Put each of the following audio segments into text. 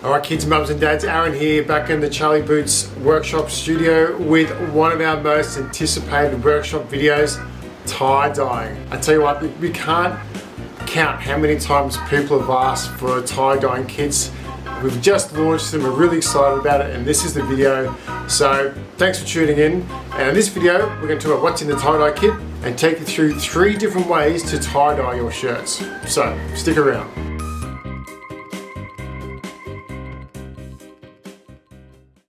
Alright kids, mums and dads, Aaron here back in the Charlie Boots workshop studio with one of our most anticipated workshop videos, tie-dyeing. I tell you what, we can't count how many times people have asked for tie-dyeing kits. We've just launched them, we're really excited about it, and this is the video. So thanks for tuning in. And in this video, we're going to talk about what's in the tie-dye kit and take you through 3 different ways to tie-dye your shirts. So stick around.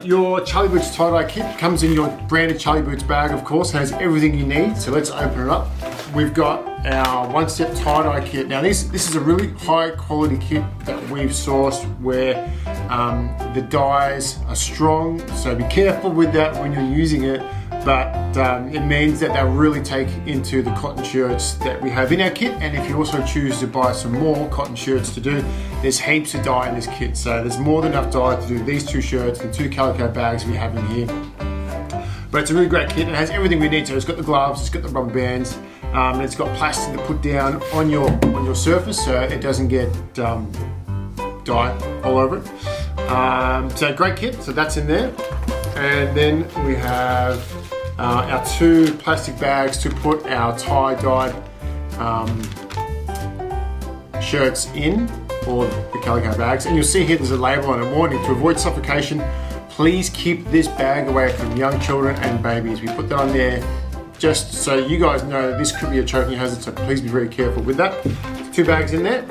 Your Charlie Boots tie-dye kit comes in your branded Charlie Boots bag, of course, has everything you need. So let's open it up. We've got our one-step tie-dye kit. Now this is a really high quality kit that we've sourced where the dyes are strong. So be careful with that when you're using it. But it means that they'll really take into the cotton shirts that we have in our kit. And if you also choose to buy some more cotton shirts to do, there's heaps of dye in this kit. So there's more than enough dye to do these 2 shirts and 2 calico bags we have in here. But it's a really great kit. It has everything we need. So it's got the gloves, it's got the rubber bands, and it's got plastic to put down on your surface so it doesn't get dye all over it. So great kit, so that's in there. And then we have our 2 plastic bags to put our tie-dyed shirts in, or the calico bags. And you'll see here there's a label on it, warning: to avoid suffocation, please keep this bag away from young children and babies. We put that on there just so you guys know this could be a choking hazard, so please be very careful with that. 2 bags in there.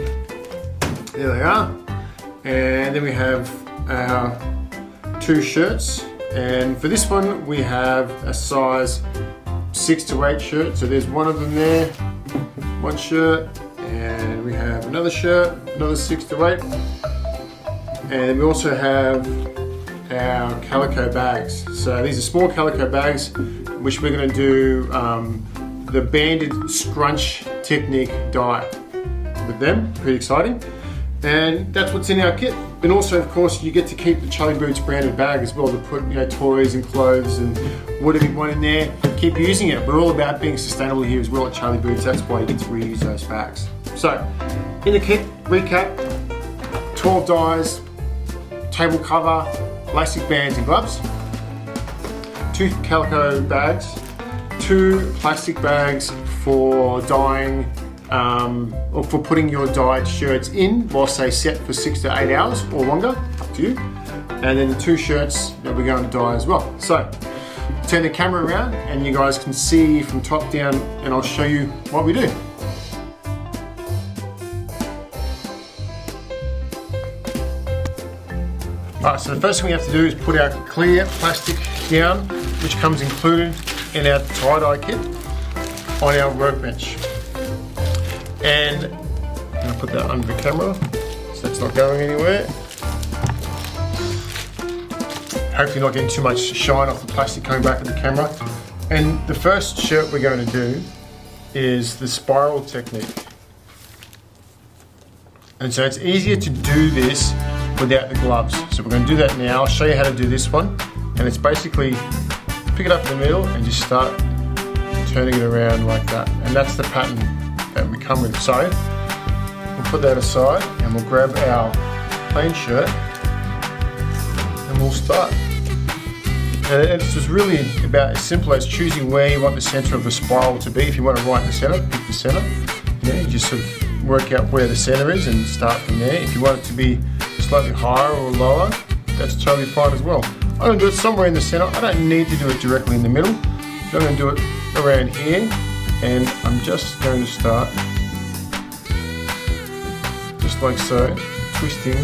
There they are. And then we have our 2 shirts. And for this one, we have a size 6 to 8 shirt. So there's one of them there, 1 shirt, and we have another shirt, another 6 to 8. And we also have our calico bags. So these are small calico bags, which we're going to do the banded scrunch technique dye with them. Pretty exciting. And that's what's in our kit. And also, of course, you get to keep the Charlie Boots branded bag as well to put, toys and clothes and whatever you want in there. Keep using it. We're all about being sustainable here as well at Charlie Boots. That's why you get to reuse those bags. So, in the kit, recap: 12 dyes, table cover, elastic bands and gloves, 2 calico bags, 2 plastic bags for dyeing or for putting your dyed shirts in whilst they set for 6 to 8 hours or longer, up to you. And then the 2 shirts that we're going to dye as well. So, turn the camera around and you guys can see from top down, and I'll show you what we do. Alright, so the first thing we have to do is put our clear plastic down, which comes included in our tie-dye kit, on our workbench. And I'm going to put that under the camera so it's not going anywhere. Hopefully not getting too much shine off the plastic coming back at the camera. And the first shirt we're going to do is the spiral technique. And so it's easier to do this without the gloves. So we're going to do that now. I'll show you how to do this one. And it's basically pick it up in the middle and just start turning it around like that. And that's the pattern that we come with. So we'll put that aside and we'll grab our plain shirt and we'll start. And it's just really about as simple as choosing where you want the center of the spiral to be. If you want it right in the center, pick the center. You just sort of work out where the center is and start from there. If you want it to be slightly higher or lower, that's totally fine as well. I'm going to do it somewhere in the center. I don't need to do it directly in the middle. So I'm going to do it around here. And I'm just going to start, just like so, twisting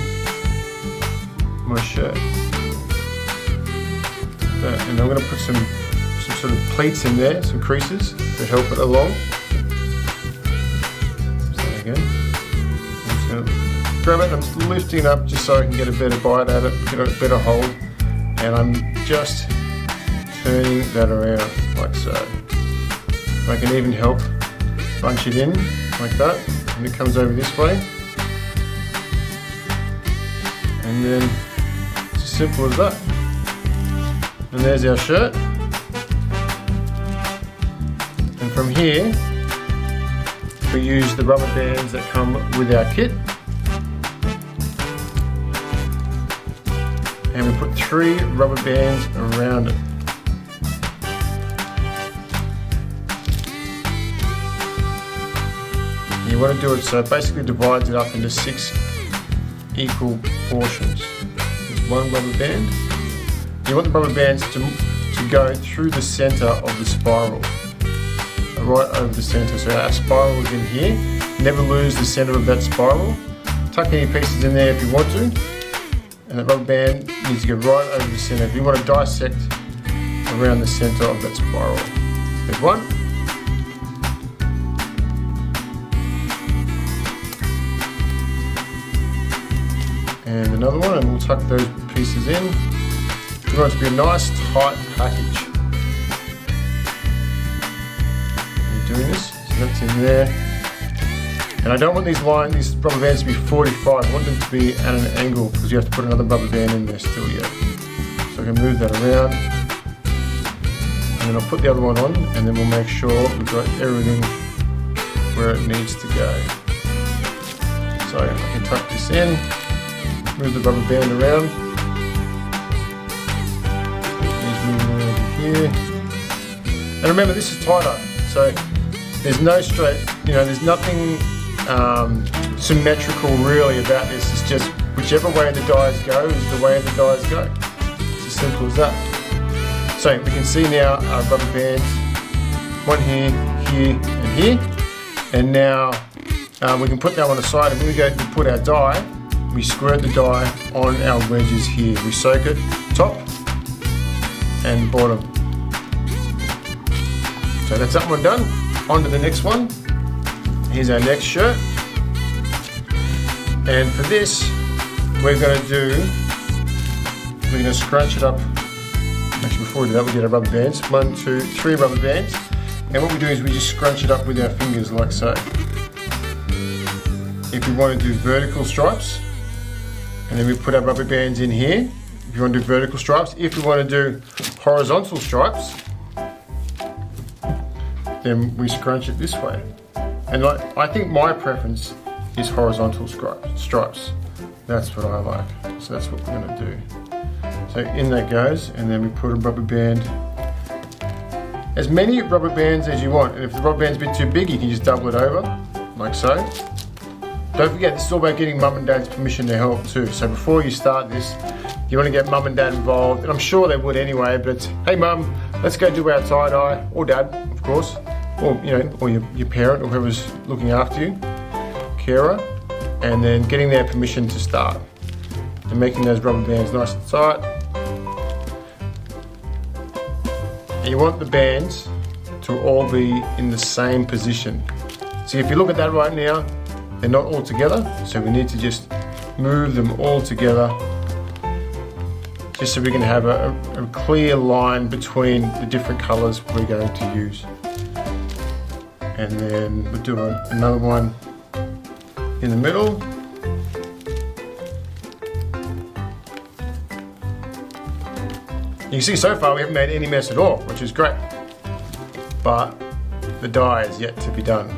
my shirt. And I'm going to put some sort of pleats in there, some creases to help it along. So again, I'm just going to grab it, I'm just lifting it up just so I can get a better bite at it, get a better hold. And I'm just turning that around like so. I can even help bunch it in like that, and it comes over this way. And then it's as simple as that. And there's our shirt. And from here, we use the rubber bands that come with our kit. and we put 3 rubber bands around it. You want to do it so it basically divides it up into 6 equal portions. There's 1 rubber band. You want the rubber bands to go through the center of the spiral, right over the center. So our spiral is in here. Never lose the center of that spiral. Tuck any pieces in there if you want to. And that rubber band needs to go right over the center. If you want to dissect around the center of that spiral. There's 1. And another one, and we'll tuck those pieces in. We want it to be a nice tight package. You're doing this, so that's in there. And I don't want these rubber bands to be 45. I want them to be at an angle because you have to put another rubber band in there still yet. So I can move that around. And then I'll put the other one on, and then we'll make sure we've got everything where it needs to go. So I can tuck this in. Move the rubber band around. These moving around here. And remember, this is tighter, so there's no straight, there's nothing symmetrical really about this. It's just whichever way the dies go is the way the dies go. It's as simple as that. So we can see now our rubber bands, one here, here, and here. And now we can put that on the side, and when we go to put our die, we squirt the die on our wedges here. We soak it top and bottom. So that's that one done. On to the next one. Here's our next shirt. And for this, we're going to scrunch it up. Actually, before we do that, we get our rubber bands. 1, 2, 3 rubber bands. And what we do is we just scrunch it up with our fingers like so. If we want to do vertical stripes, and then we put our rubber bands in here. If you want to do vertical stripes. If we want to do horizontal stripes, then we scrunch it this way. And I think my preference is horizontal stripes. That's what I like. So that's what we're going to do. So in that goes, and then we put a rubber band. As many rubber bands as you want. And if the rubber band's a bit too big, you can just double it over, like so. Don't forget, this is all about getting mum and dad's permission to help too. So before you start this, you want to get mum and dad involved, and I'm sure they would anyway, but hey mum, let's go do our tie-dye, or dad, of course, or or your parent, or whoever's looking after you, carer, and then getting their permission to start. And making those rubber bands nice and tight. And you want the bands to all be in the same position. See, if you look at that right now, they're not all together, so we need to just move them all together just so we can have a clear line between the different colours we're going to use. And then we'll do another one in the middle. You can see so far we haven't made any mess at all, which is great. But the die is yet to be done.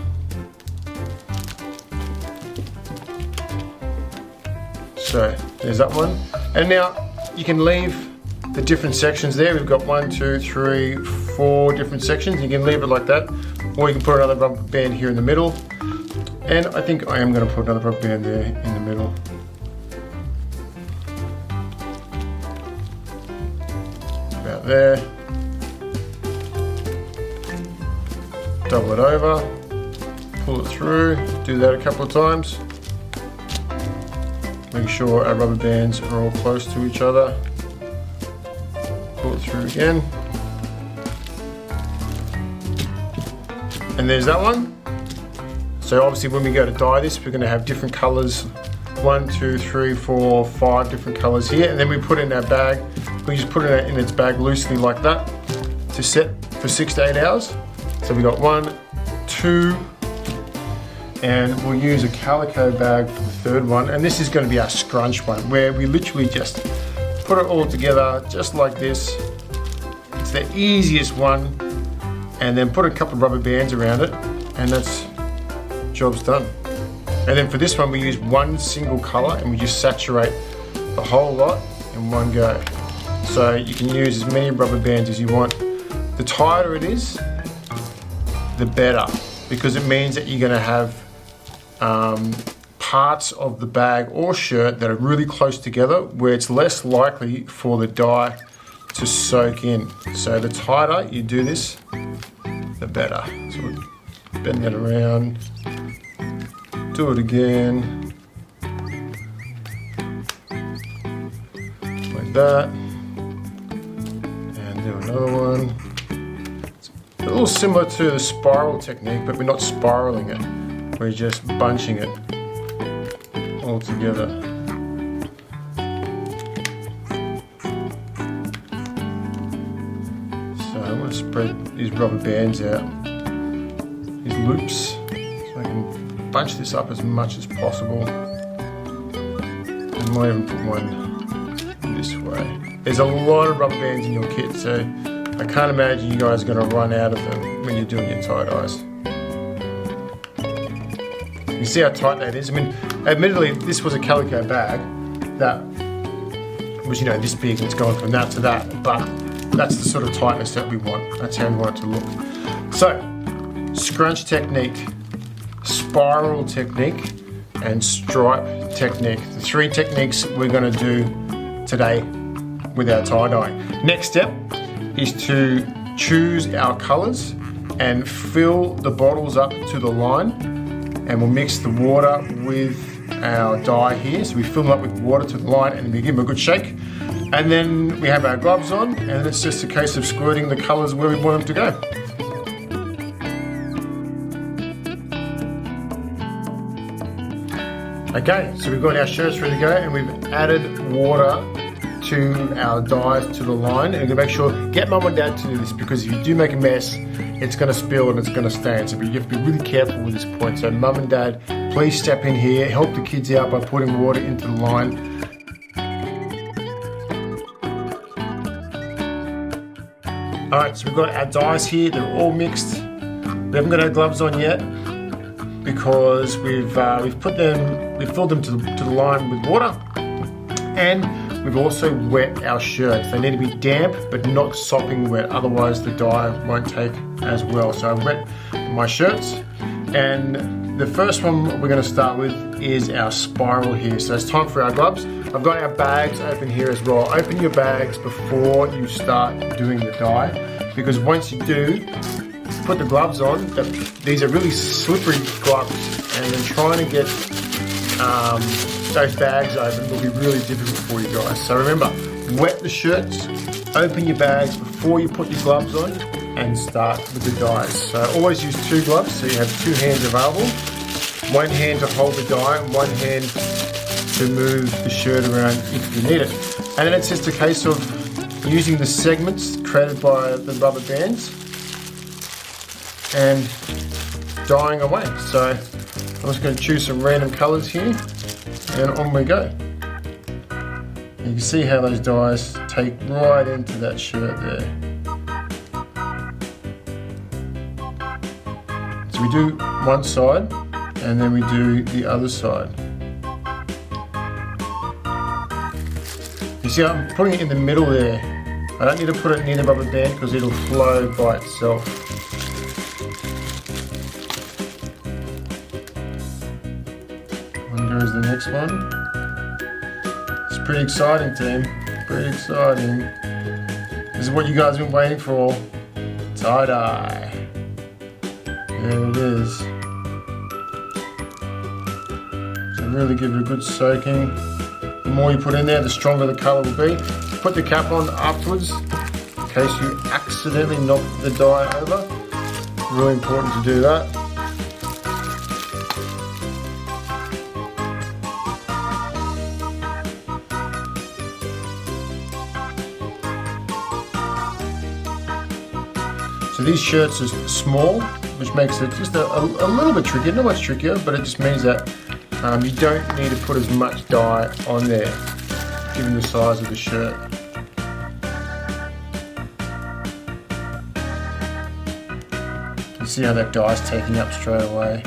So there's that one. And now you can leave the different sections there. We've got 1, 2, 3, 4 different sections. You can leave it like that, or you can put another rubber band here in the middle. And I think I am going to put another rubber band there in the middle. About there. Double it over, pull it through, do that a couple of times. Make sure our rubber bands are all close to each other. Pull it through again. And there's that one. So obviously when we go to dye this, we're going to have different colours. 1, 2, 3, 4, 5 different colours here. And then we put it in our bag. We just put it in its bag loosely like that to set for 6 to 8 hours. So we got 1, 2, and we'll use a calico bag for the third one. And this is going to be our scrunch one, where we literally just put it all together just like this. It's the easiest one. And then put a couple of rubber bands around it, and that's job's done. And then for this one we use one single colour, and we just saturate the whole lot, and in one go. So you can use as many rubber bands as you want. The tighter it is, the better, because it means that you're going to have parts of the bag or shirt that are really close together where it's less likely for the dye to soak in. So the tighter you do this, the better. So we'll bend that around, do it again, like that, and do another one. It's a little similar to the spiral technique, but we're not spiraling it, we're just bunching it all together. So I'm going to spread these rubber bands out, these loops, so I can bunch this up as much as possible. I might even put one this way. There's a lot of rubber bands in your kit, so I can't imagine you guys are going to run out of them when you're doing your tie-dyes. You see how tight that is? I mean, admittedly, this was a calico bag that was, this big, and it's going from that to that, but that's the sort of tightness that we want. That's how we want it to look. So, scrunch technique, spiral technique, and stripe technique. The three techniques we're going to do today with our tie-dyeing. Next step is to choose our colors and fill the bottles up to the line. And we'll mix the water with our dye here. So we fill them up with water to the line and we give them a good shake. And then we have our gloves on, and then it's just a case of squirting the colors where we want them to go. Okay, so we've got our shirts ready to go, and we've added water to our dyes to the line. And we're gonna make sure, get mum and dad to do this, because if you do make a mess, it's going to spill and it's going to stain. So you have to be really careful with this point. So mum and dad, please step in here, help the kids out by putting water into the line. Alright, so we've got our dyes here, they're all mixed. We haven't got our gloves on yet because we've filled them to the line with water, and we've also wet our shirts. They need to be damp but not sopping wet, otherwise the dye won't take as well. So I've wet my shirts, and the first one we're going to start with is our spiral here. So it's time for our gloves. I've got our bags open here as well. Open your bags before you start doing the dye, because once you do, put the gloves on. These are really slippery gloves, and then trying to get those bags open will be really difficult for you guys. So remember, wet the shirts, open your bags before you put your gloves on, and start with the dyes. So always use two gloves, so you have two hands available. One hand to hold the dye, and one hand to move the shirt around if you need it. And then it's just a case of using the segments created by the rubber bands and dyeing away. So I'm just going to choose some random colours here, and on we go. You can see how those dyes take right into that shirt there. So we do one side, and then we do the other side. You see, I'm putting it in the middle there. I don't need to put it near the rubber band because it'll flow by itself. On goes the next one. It's pretty exciting, team. Pretty exciting. This is what you guys have been waiting for. Tie-dye. There it is. So really give it a good soaking. The more you put in there, the stronger the colour will be. Put the cap on afterwards in case you accidentally knock the dye over. Really important to do that. So these shirts are small, which makes it just a little bit trickier, not much trickier, but it just means that you don't need to put as much dye on there, given the size of the shirt. You see how that dye's taking up straight away.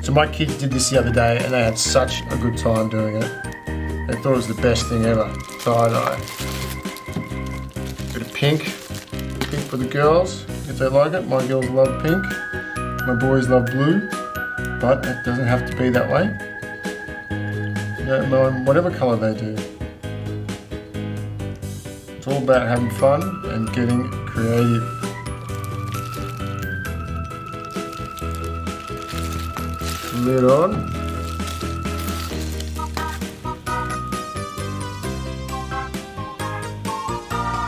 So my kids did this the other day and they had such a good time doing it. They thought it was the best thing ever. Tie-dye. Bit of pink. Pink for the girls, if they like it. My girls love pink. My boys love blue. But it doesn't have to be that way. You don't mind whatever colour they do. It's all about having fun and getting creative. Lid on.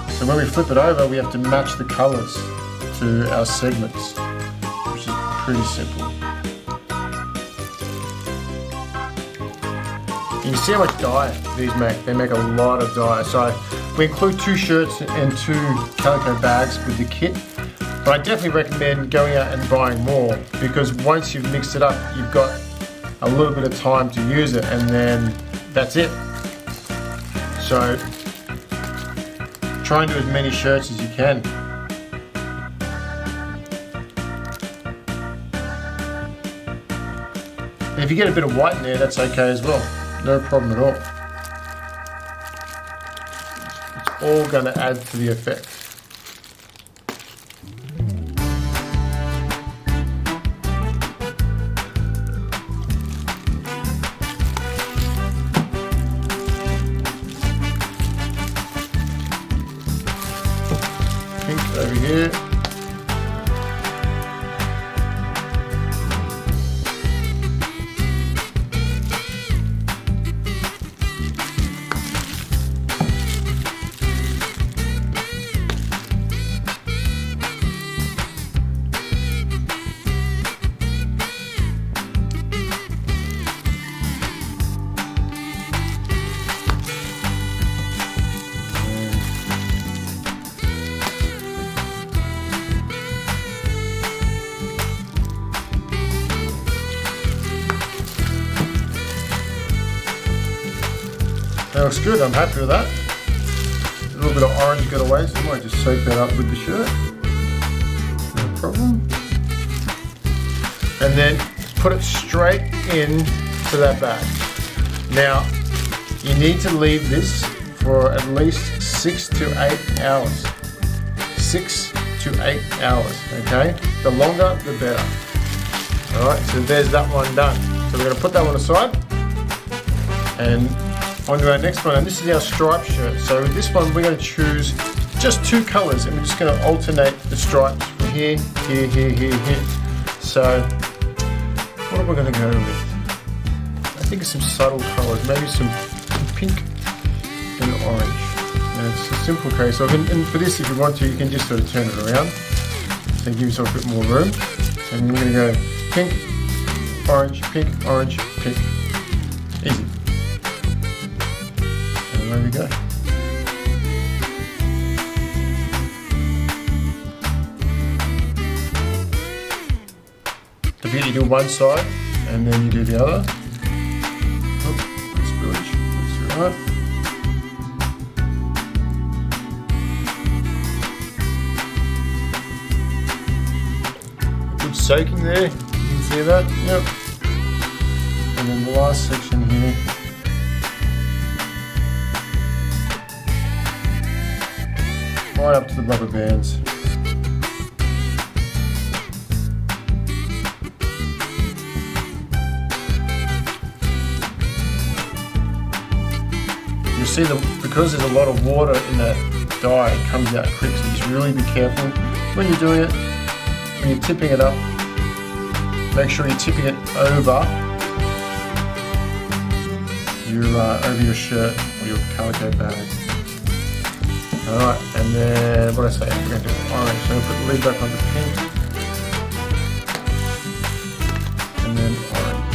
So when we flip it over, we have to match the colours to our segments, which is pretty simple. You can see how much dye these make. They make a lot of dye. So we include 2 shirts and 2 calico bags with the kit. But I definitely recommend going out and buying more, because once you've mixed it up, you've got a little bit of time to use it, and then that's it. So try and do as many shirts as you can. And if you get a bit of white in there, that's okay as well. No problem at all. It's all going to add to the effect. Pink over here. That looks good, I'm happy with that. A little bit of orange got away, so I might just soak that up with the shirt. No problem. And then put it straight into that bag. Now, you need to leave this for at least 6 to 8 hours. 6 to 8 hours, okay? The longer, the better. All right, so there's that one done. So we're gonna put that one aside, and on to our next one, and this is our striped shirt. So with this one, we're going to choose just 2 colours, and we're just going to alternate the stripes from here, here, here, here, here. So what are we going to go with? I think it's some subtle colours, maybe some pink and orange. And it's a simple case of, and for this, if you want to, you can just sort of turn it around, so give yourself a bit more room. And we're going to go pink, orange, pink. Easy. There we go. The bit you do one side and then you do the other. Oh, spillage. That's right. Good soaking there. You can see that. Yep. And then the last section here. Right up to the rubber bands. You see because there's a lot of water in that dye, it comes out quick, so just really be careful when you're doing it. When you're tipping it up, make sure you're tipping it over your shirt or your calico bag. Alright, and then what I say, we're going to do orange. So I'm going to put the lid back on the pink. And then orange.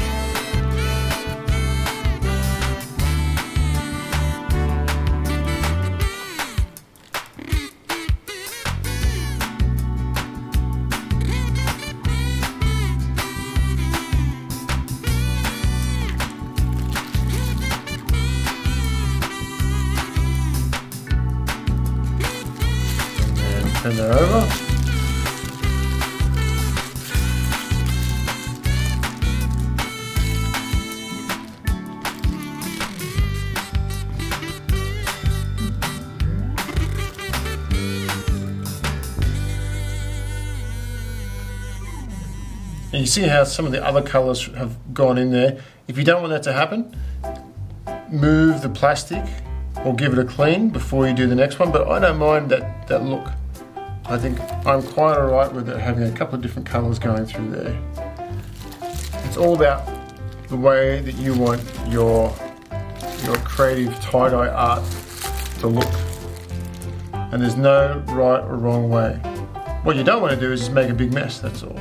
Turn that over. And you see how some of the other colors have gone in there. If you don't want that to happen, move the plastic or give it a clean before you do the next one, but I don't mind that look. I think I'm quite alright with it having a couple of different colors going through there. It's all about the way that you want your creative tie-dye art to look. And there's no right or wrong way. What you don't want to do is just make a big mess, that's all.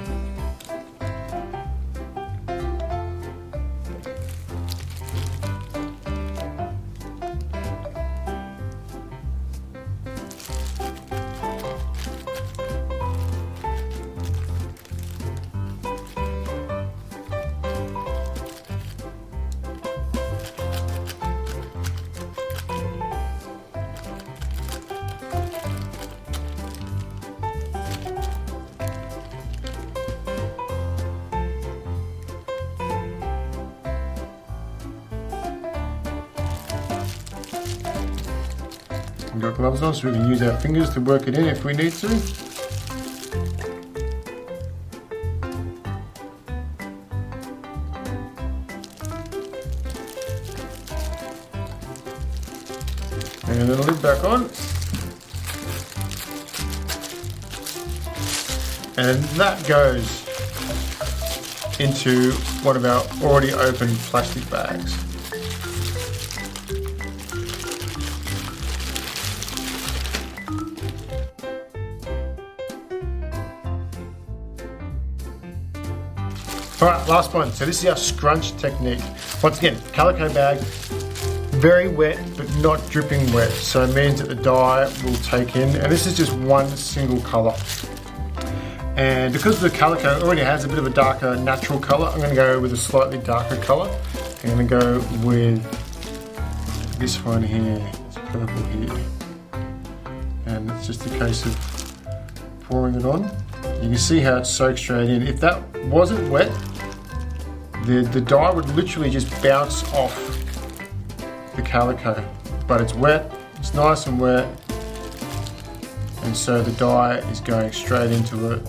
We've got gloves on so we can use our fingers to work it in if we need to. And then the lid back on. And that goes into one of our already opened plastic bags. Alright, last one. So this is our scrunch technique. Once again, calico bag, very wet but not dripping wet. So it means that the dye will take in, and this is just one single colour. And because the calico already has a bit of a darker natural colour, I'm going to go with a slightly darker colour. I'm going to go with this one here, it's purple here. And it's just a case of pouring it on. You can see how it soaks straight in. If that wasn't wet, the dye would literally just bounce off the calico. But it's wet, it's nice and wet, and so the dye is going straight into it.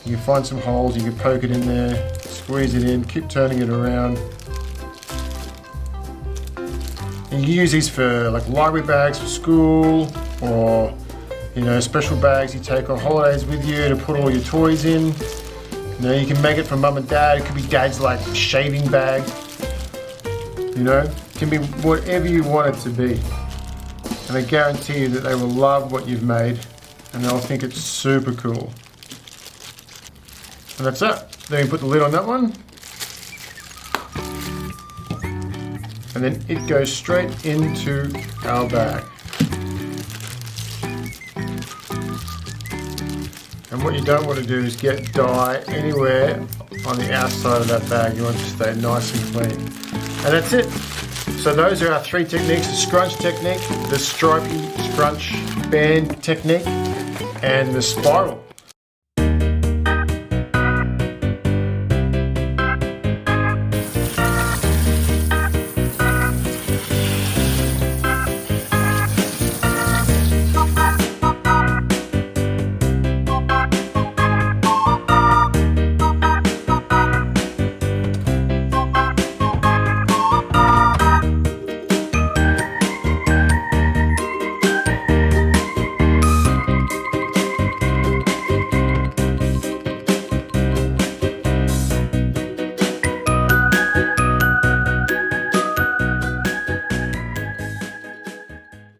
You can find some holes, you can poke it in there, squeeze it in, keep turning it around. And you can use these for like library bags for school, or special bags you take on holidays with you to put all your toys in. You can make it for mum and dad. It could be dad's like shaving bag. It can be whatever you want it to be. And I guarantee you that they will love what you've made and they'll think it's super cool. And that's it. Then you put the lid on that one. And then it goes straight into our bag. And what you don't want to do is get dye anywhere on the outside of that bag. You want it to stay nice and clean. And that's it. So those are our three techniques: the scrunch technique, the stripy scrunch band technique, and the spiral.